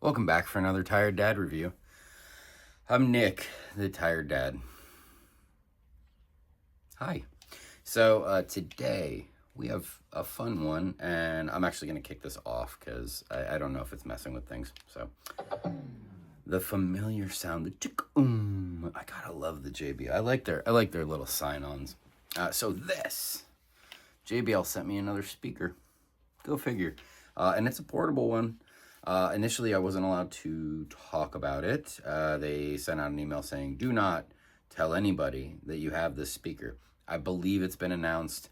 Welcome back for another Tired Dad review. I'm Nick, the Tired Dad. Hi. So today we have a fun one, and I'm actually going to kick this off because I don't know if it's messing with things. So the familiar sound, the tick-oom. I gotta love the JBL. I like their little sign-ons. So this JBL sent me another speaker. Go figure. And it's a portable one. Initially, I wasn't allowed to talk about it. They sent out an email saying, do not tell anybody that you have this speaker. I believe it's been announced,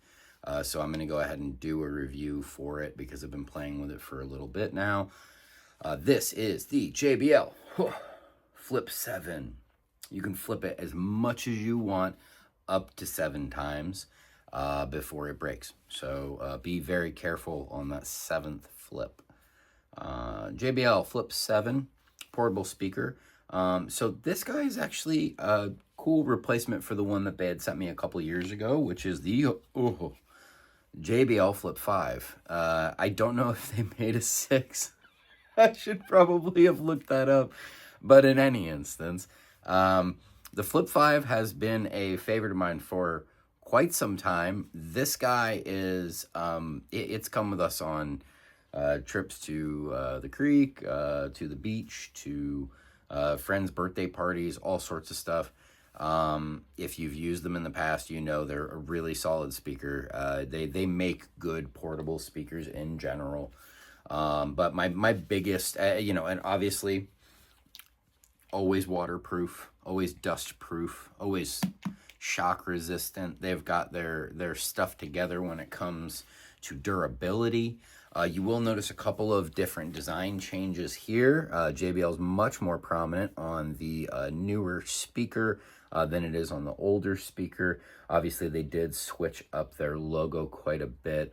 so I'm going to go ahead and do a review for it because I've been playing with it for a little bit now. This is the JBL Flip 7. You can flip it as much as you want, up to 7 times before it breaks. So be very careful on that 7th flip. JBL Flip 7 portable speaker. So this guy is actually a cool replacement for the one that they had sent me a couple years ago, which is the JBL Flip 5. I don't know if they made a 6. I should probably have looked that up. But in any instance, the Flip 5 has been a favorite of mine for quite some time. This guy is, it's come with us on trips to the creek, to the beach, to friends' birthday parties, all sorts of stuff. If you've used them in the past, you know they're a really solid speaker. They make good portable speakers in general. But my biggest, and obviously always waterproof, always dust proof, always shock resistant. They've got their stuff together when it comes to durability. You will notice a couple of different design changes here. JBL is much more prominent on the newer speaker than it is on the older speaker. Obviously, they did switch up their logo quite a bit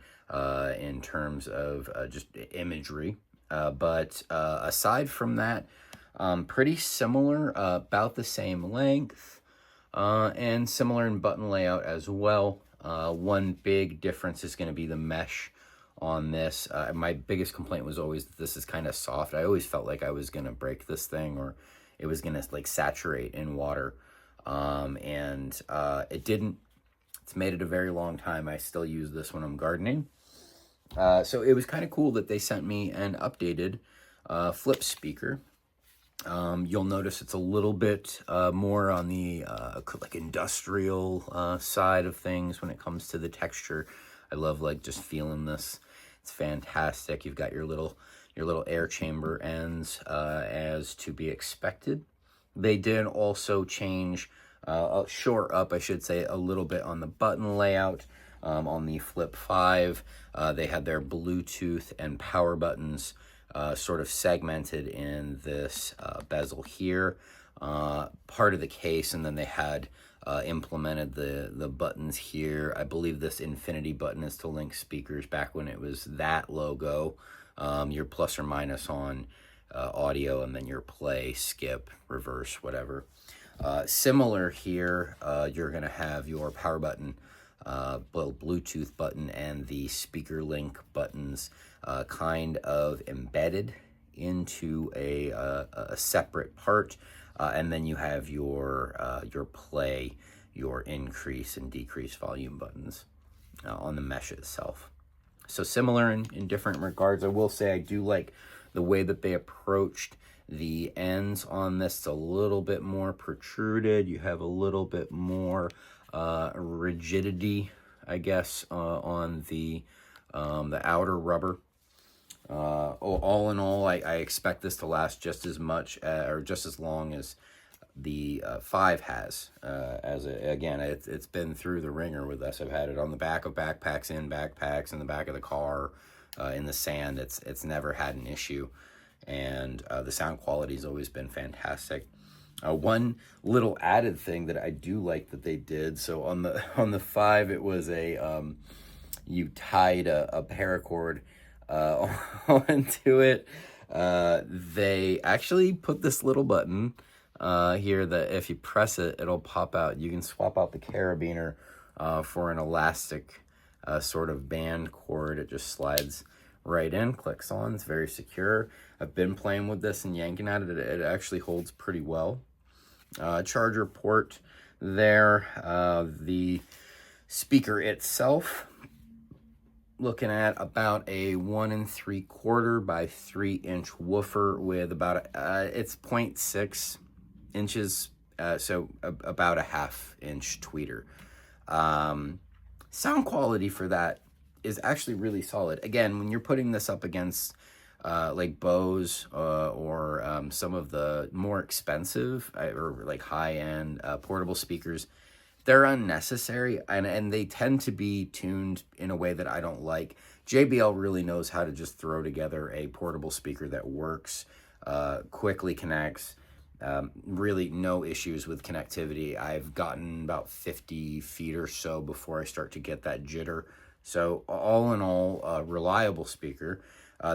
in terms of just imagery. But aside from that, pretty similar, about the same length, and similar in button layout as well. One big difference is going to be the mesh on this. My biggest complaint was always that this is kind of soft. I always felt like I was going to break this thing, or it was going to like saturate in water. And it didn't. It's made it a very long time. I still use this when I'm gardening. So it was kind of cool that they sent me an updated flip speaker. You'll notice it's a little bit more on the like industrial side of things when it comes to the texture. I love like just feeling this. It's fantastic. You've got your little air chamber ends as to be expected. They did also change, shore up, I should say, a little bit on the button layout. On the Flip 5, they had their Bluetooth and power buttons sort of segmented in this bezel here, part of the case, and then they had implemented the buttons here. I believe this infinity button is to link speakers back when it was that logo. Your plus or minus on audio, and then your play, skip, reverse, whatever. Similar here, you're going to have your power button, Bluetooth button, and the speaker link buttons kind of embedded into a separate part. And then you have your play, your increase and decrease volume buttons on the mesh itself. So similar in different regards. I will say I do like the way that they approached the ends on this. It's a little bit more protruded. You have a little bit more rigidity, I guess, on the outer rubber. All in all, I expect this to last just as much or just as long as the 5 has. Again, it's been through the ringer with us. I've had it on the back of backpacks, in the back of the car, in the sand. It's never had an issue, and the sound quality has always been fantastic. One little added thing that I do like that they did. So on the 5, it was you tied a paracord onto it. They actually put this little button here that if you press it, it'll pop out. You can swap out the carabiner for an elastic sort of band cord. It just slides right in, clicks on. It's very secure. I've been playing with this and yanking at it. It actually holds pretty well. Charger port there. The speaker itself, looking at about a 1 3/4 by 3-inch woofer with about it's 0.6 inches, so about a 1/2 inch tweeter. Sound quality for that is actually really solid. Again, when you're putting this up against like Bose or some of the more expensive or like high-end portable speakers, they're unnecessary, and they tend to be tuned in a way that I don't like. JBL really knows how to just throw together a portable speaker that works, quickly connects, really no issues with connectivity. I've gotten about 50 feet or so before I start to get that jitter. So all in all, a reliable speaker.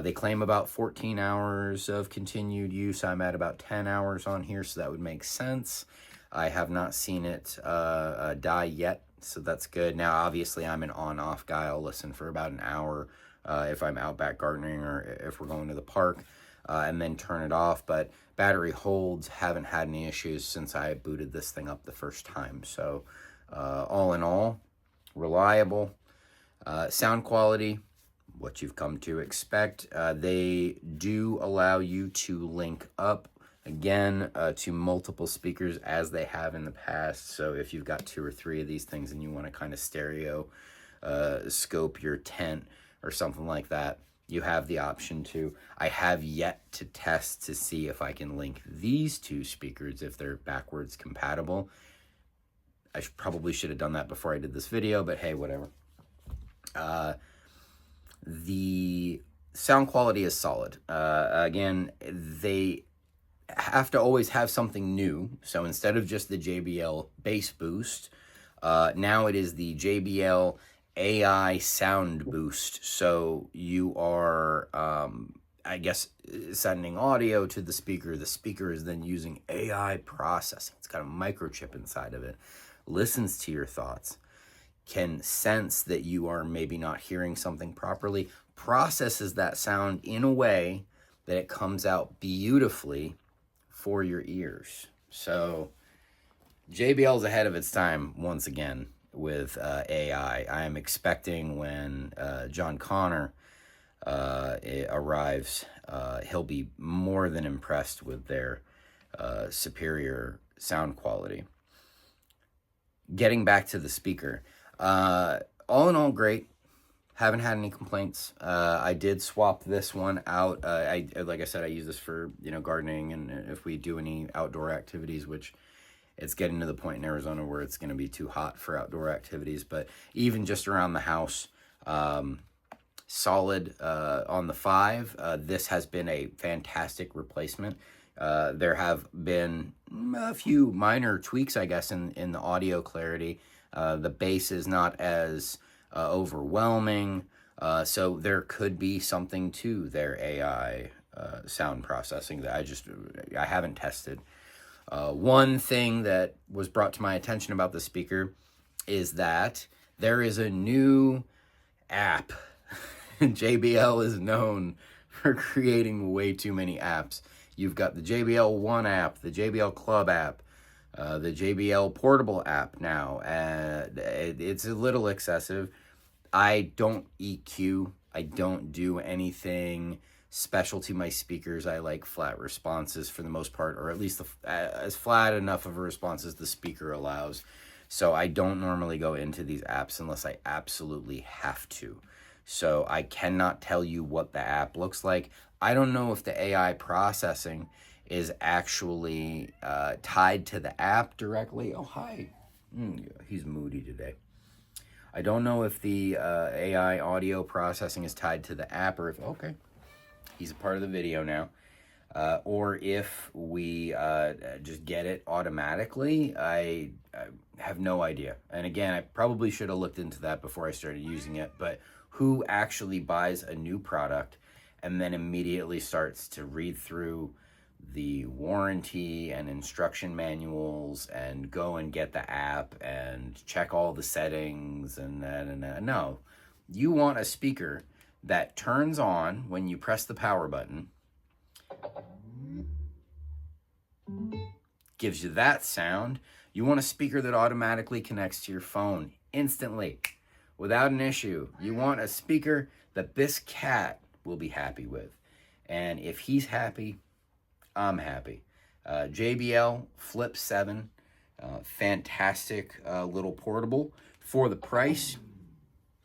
They claim about 14 hours of continued use. I'm at about 10 hours on here, so that would make sense. I have not seen it die yet, so that's good. Now, obviously, I'm an on-off guy. I'll listen for about an hour if I'm out back gardening or if we're going to the park, and then turn it off. But battery holds, haven't had any issues since I booted this thing up the first time. So all in all, reliable. Sound quality, what you've come to expect. They do allow you to link up, again, to multiple speakers as they have in the past. So if you've got 2 or 3 of these things and you want to kind of stereo scope your tent or something like that, you have the option to. I have yet to test to see if I can link these 2 speakers if they're backwards compatible. I probably should have done that before I did this video, but hey, whatever. The sound quality is solid. Again, they have to always have something new. So instead of just the JBL bass boost, now it is the JBL AI sound boost. So you are, I guess, sending audio to the speaker. The speaker is then using AI processing. It's got a microchip inside of it, listens to your thoughts, can sense that you are maybe not hearing something properly, processes that sound in a way that it comes out beautifully for your ears. So JBL's ahead of its time once again with AI. I am expecting when John Connor arrives, he'll be more than impressed with their superior sound quality. Getting back to the speaker, all in all, great. Haven't had any complaints. I did swap this one out. Like I said, I use this for, gardening, and if we do any outdoor activities, which it's getting to the point in Arizona where it's going to be too hot for outdoor activities. But even just around the house, solid on the 5. This has been a fantastic replacement. There have been a few minor tweaks, I guess, in the audio clarity. The bass is not as overwhelming, so there could be something to their AI sound processing that I haven't tested. One thing that was brought to my attention about the speaker is that there is a new app. JBL is known for creating way too many apps. You've got the JBL One app, the JBL Club app, the JBL Portable app now. It's a little excessive. I don't EQ. I don't do anything special to my speakers. I like flat responses for the most part, or at least as flat enough of a response as the speaker allows. So I don't normally go into these apps unless I absolutely have to. So I cannot tell you what the app looks like. I don't know if the AI processing is actually tied to the app directly. Oh, hi. He's moody today. I don't know if the AI audio processing is tied to the app, or if, okay, he's a part of the video now, or if we just get it automatically. I have no idea. And again, I probably should have looked into that before I started using it, but who actually buys a new product and then immediately starts to read through the warranty and instruction manuals and go and get the app and check all the settings and that and that? No, you want a speaker that turns on when you press the power button, gives you that sound. You want a speaker that automatically connects to your phone instantly without an issue. You want a speaker that this cat will be happy with. And if he's happy, I'm happy. JBL Flip 7, fantastic little portable. For the price,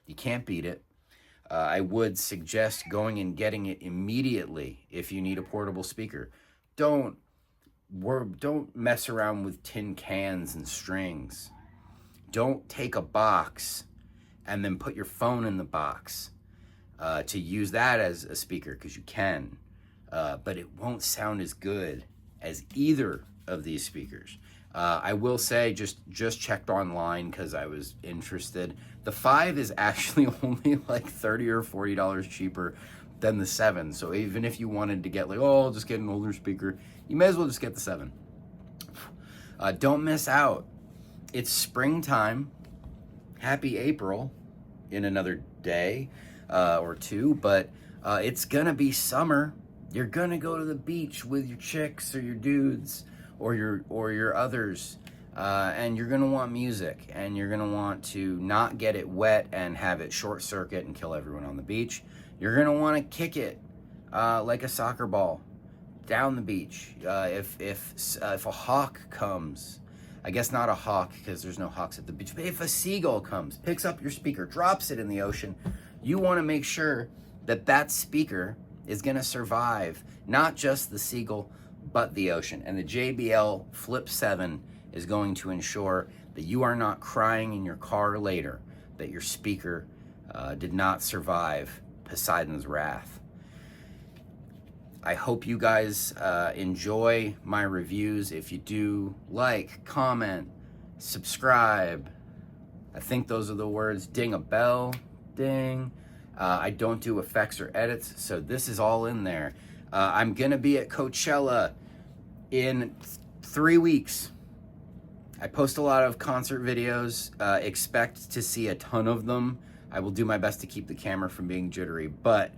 you can't beat it. I would suggest going and getting it immediately if you need a portable speaker. Don't mess around with tin cans and strings. Don't take a box and then put your phone in the box to use that as a speaker, because you can, but it won't sound as good as either of these speakers. I will say, just checked online because I was interested. The 5 is actually only like $30 or $40 cheaper than the 7. So even if you wanted to get like, oh, I'll just get an older speaker, you may as well just get the 7. Don't miss out. It's springtime. Happy April in another day or two, but it's gonna be summer. You're gonna go to the beach with your chicks or your dudes or your others, and you're gonna want music, and you're gonna want to not get it wet and have it short circuit and kill everyone on the beach. You're gonna want to kick it like a soccer ball down the beach. If a hawk comes, I guess not a hawk because there's no hawks at the beach, but if a seagull comes, picks up your speaker, drops it in the ocean, you want to make sure that that speaker is going to survive not just the seagull, but the ocean. And the JBL Flip 7 is going to ensure that you are not crying in your car later that your speaker did not survive Poseidon's wrath. I hope you guys enjoy my reviews. If you do, like, comment, subscribe. I think those are the words. Ding a bell. Ding. I don't do effects or edits, so this is all in there. I'm going to be at Coachella in 3 weeks. I post a lot of concert videos. Expect to see a ton of them. I will do my best to keep the camera from being jittery, but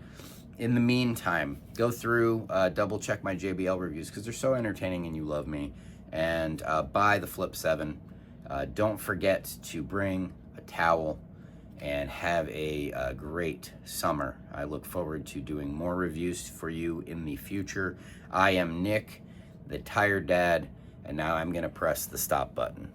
in the meantime, go through, double check my JBL reviews because they're so entertaining and you love me, and buy the Flip 7. Don't forget to bring a towel and have a great summer. I look forward to doing more reviews for you in the future. I am Nick, the Tired Dad, and now I'm gonna press the stop button.